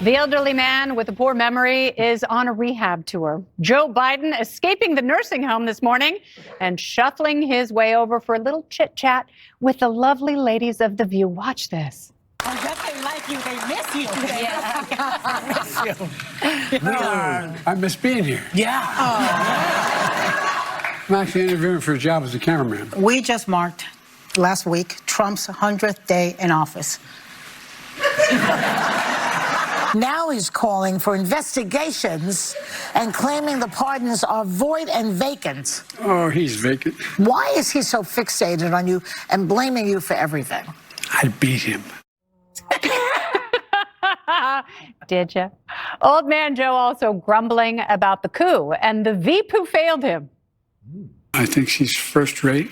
The elderly man with a poor memory is on a rehab tour. Joe Biden escaping the nursing home this morning and shuffling his way over for a little chit-chat with the lovely ladies of The View. Watch this. I guess they like you. They miss you. Yeah. I miss you. I miss being here. Yeah. I'm actually interviewing for a job as a cameraman. We just marked last week Trump's 100th day in office. Now he's calling for investigations and claiming the pardons are void and vacant. Oh, he's vacant. Why is he so fixated on you and blaming you for everything? I beat him. Did you? Old man Joe also grumbling about the coup and the veep who failed him. I think she's first rate,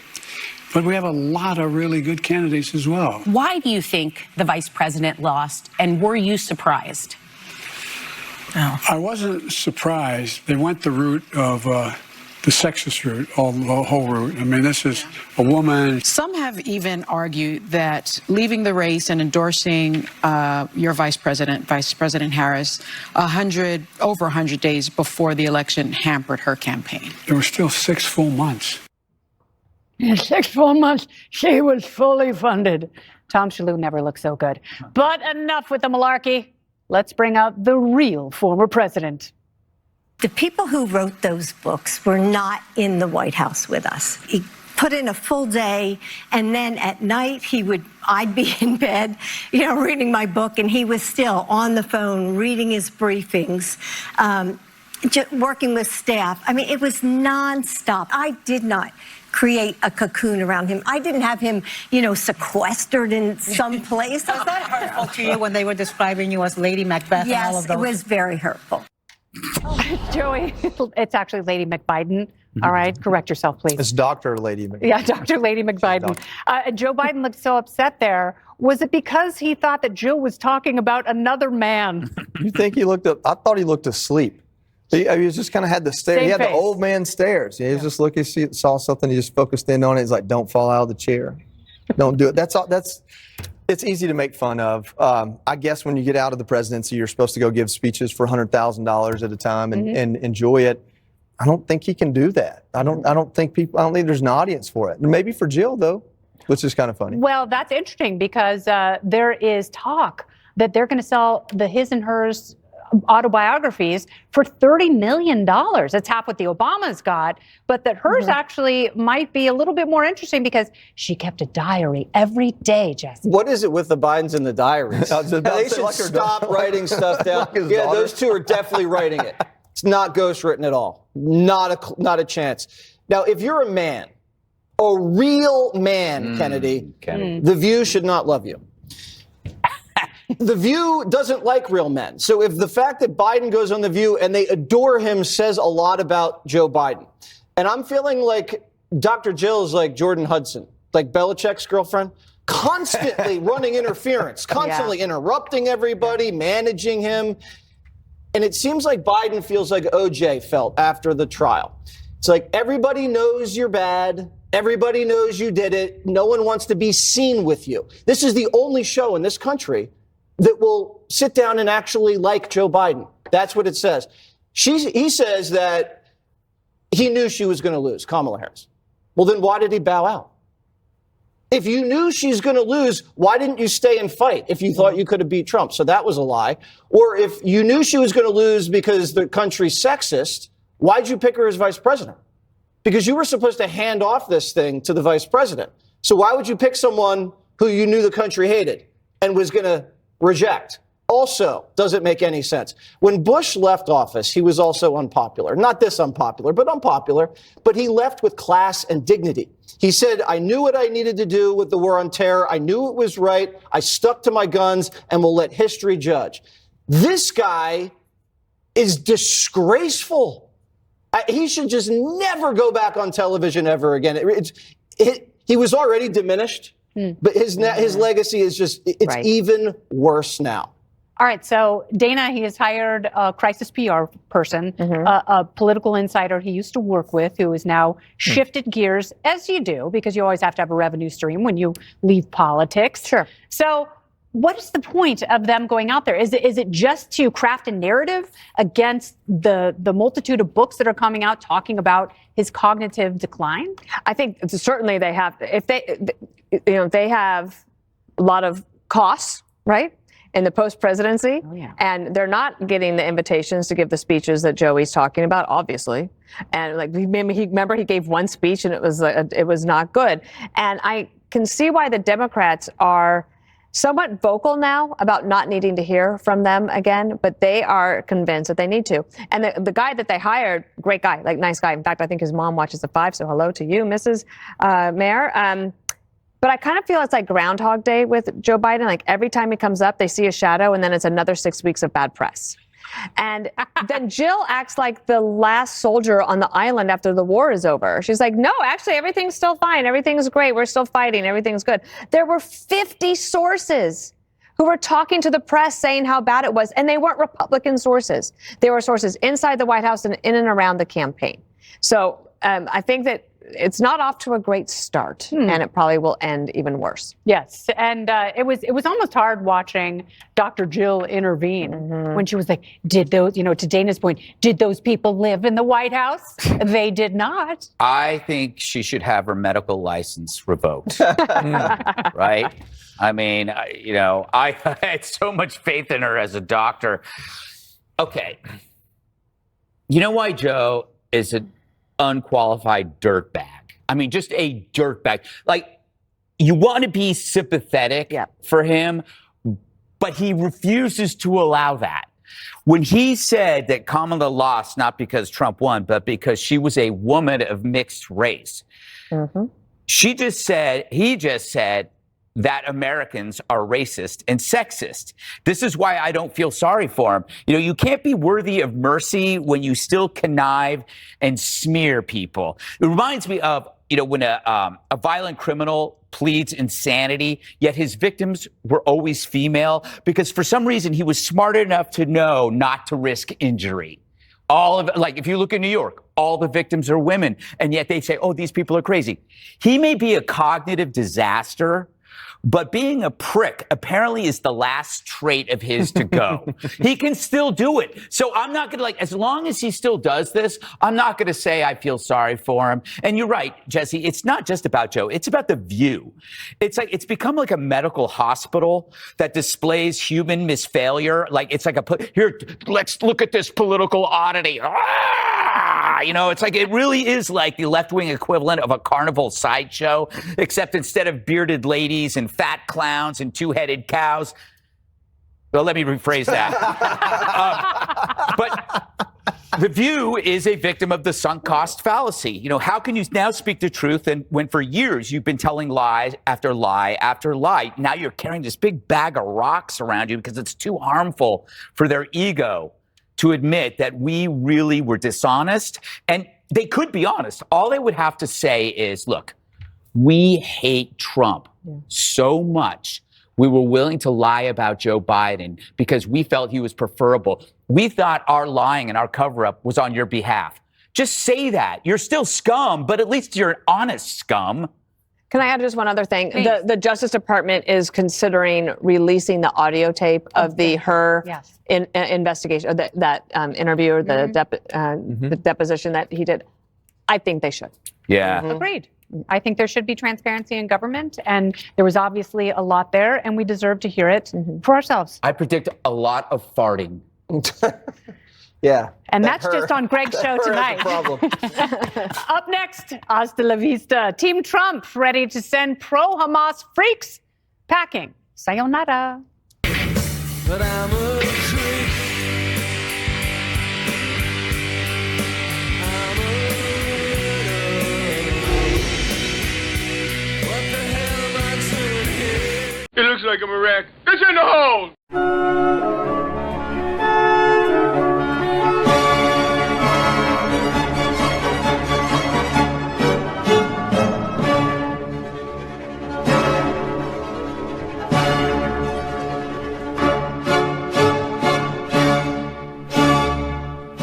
but we have a lot of really good candidates as well. Why do you think the vice president lost, and were you surprised? I wasn't surprised. They went the route of the sexist route, the whole route. I mean, this is a woman. Some have even argued that leaving the race and endorsing your Vice President Harris, over 100 days before the election hampered her campaign. There were still 6 full months. In 6 full months, she was fully funded. Tom Shalhoub never looked so good. But enough with the malarkey. Let's bring out the real former president. The people who wrote those books were not in the White House with us. He put in a full day, and then at night I'd be in bed, reading my book, and he was still on the phone reading his briefings, working with staff. I mean, it was nonstop. I did not create a cocoon around him. I didn't have him, sequestered in some place. Was that hurtful to you when they were describing you as Lady Macbeth and all of Yes, those? it was very hurtful. Joey, it's actually Lady McBiden. All right, correct yourself, please. It's Dr. Lady McBiden. Yeah, Dr. Lady McBiden. Joe Biden looked so upset there. Was it because he thought that Jill was talking about another man? You think he looked up? I thought he looked asleep. He was just kind of had the stare. Same He had face. the old man stares. He was just looking, saw something, he just focused in on it. He's like, don't fall out of the chair. Don't do it. That's all. It's easy to make fun of. I guess when you get out of the presidency, you're supposed to go give speeches for $100,000 at a time and enjoy it. I don't think he can do that. I don't think there's an audience for it. Maybe for Jill though, which is kind of funny. Well, that's interesting because there is talk that they're going to sell the his and hers autobiographies for $30 million. It's half what the Obamas got, but that hers actually might be a little bit more interesting because she kept a diary every day, Jesse. What is it with the Bidens and the diaries? They should stop writing stuff down. Yeah, those two are definitely writing it. It's not ghostwritten at all. Not a chance. Now, if you're a man, a real man, Kennedy, The View should not love you. The View doesn't like real men. So if the fact that Biden goes on The View and they adore him says a lot about Joe Biden. And I'm feeling like Dr. Jill is like Jordan Hudson, like Belichick's girlfriend, constantly running interference, constantly interrupting everybody, managing him. And it seems like Biden feels like OJ felt after the trial. It's like everybody knows you're bad. Everybody knows you did it. No one wants to be seen with you. This is the only show in this country that will sit down and actually like Joe Biden. That's what it says. He says that he knew she was going to lose, Kamala Harris. Well, then why did he bow out? If you knew she's going to lose, why didn't you stay and fight if you thought you could have beat Trump? So that was a lie. Or if you knew she was going to lose because the country's sexist, why'd you pick her as vice president? Because you were supposed to hand off this thing to the vice president. So why would you pick someone who you knew the country hated and was going to reject? Also, doesn't make any sense. When Bush left office, he was also unpopular. Not this unpopular, but unpopular. But he left with class and dignity. He said, I knew what I needed to do with the war on terror. I knew it was right. I stuck to my guns and will let history judge. This guy is disgraceful. He should just never go back on television ever again. He was already diminished. But his legacy is it's even worse now. All right, so Dana, he has hired a crisis PR person, a political insider he used to work with who has now shifted gears, as you do, because you always have to have a revenue stream when you leave politics. Sure. So what is the point of them going out there? Is it just to craft a narrative against the multitude of books that are coming out talking about his cognitive decline? I think certainly they have, if they have a lot of costs, right, in the post-presidency, and they're not getting the invitations to give the speeches that Joey's talking about, obviously. And like, remember he gave one speech and it was not good. And I can see why the Democrats are somewhat vocal now about not needing to hear from them again, but they are convinced that they need to. And the guy that they hired, great guy, like nice guy. In fact, I think his mom watches the 5, so hello to you, Mrs. Mayor. But I kind of feel it's like Groundhog Day with Joe Biden. Like every time he comes up, they see a shadow, and then it's another 6 weeks of bad press. And then Jill acts like the last soldier on the island after the war is over. She's like, no, actually, everything's still fine. Everything's great. We're still fighting. Everything's good. There were 50 sources who were talking to the press saying how bad it was. And they weren't Republican sources. They were sources inside the White House and in and around the campaign. So I think that it's not off to a great start, and it probably will end even worse. Yes, and it was almost hard watching Dr. Jill intervene when she was like, "Did those, to Dana's point, did those people live in the White House? They did not." I think she should have her medical license revoked. Right? I mean, I had so much faith in her as a doctor. Okay, you know why Joe is an unqualified dirtbag? I mean, just a dirtbag. Like, you want to be sympathetic for him, but he refuses to allow that. When he said that Kamala lost not because Trump won, but because she was a woman of mixed race, he just said that Americans are racist and sexist. This is why I don't feel sorry for him. You can't be worthy of mercy when you still connive and smear people. It reminds me of, when a violent criminal pleads insanity, yet his victims were always female, because for some reason he was smart enough to know not to risk injury. If you look in New York, all the victims are women, and yet they say, oh, these people are crazy. He may be a cognitive disaster, but being a prick apparently is the last trait of his to go. He can still do it. So I'm not going to, as long as he still does this, I'm not going to say I feel sorry for him. And you're right, Jesse, it's not just about Joe. It's about The View. It's become like a medical hospital that displays human misfailure. Here, let's look at this political oddity. It really is like the left-wing equivalent of a carnival sideshow, except instead of bearded ladies and fat clowns and two-headed cows. Well, let me rephrase that. But The View is a victim of the sunk cost fallacy. How can you now speak the truth when for years you've been telling lie after lie after lie? Now you're carrying this big bag of rocks around you because it's too harmful for their ego to admit that we really were dishonest. And they could be honest. All they would have to say is, look, we hate Trump so much. We were willing to lie about Joe Biden because we felt he was preferable. We thought our lying and our cover-up was on your behalf. Just say that. You're still scum, but at least you're honest scum. Can I add just one other thing? The Justice Department is considering releasing the audio tape of the investigation, that interview, or the deposition that he did. I think they should. Yeah. Agreed. I think there should be transparency in government, and there was obviously a lot there, and we deserve to hear it for ourselves. I predict a lot of farting. Yeah. And that's just on Greg's show tonight. Up next, hasta la vista. Team Trump ready to send pro-Hamas freaks packing. Sayonara. But I'm a creep. I'm a widow. What the hell am I doing here? It looks like I'm a wreck. It's in the hole!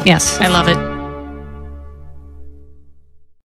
Yes, I love it.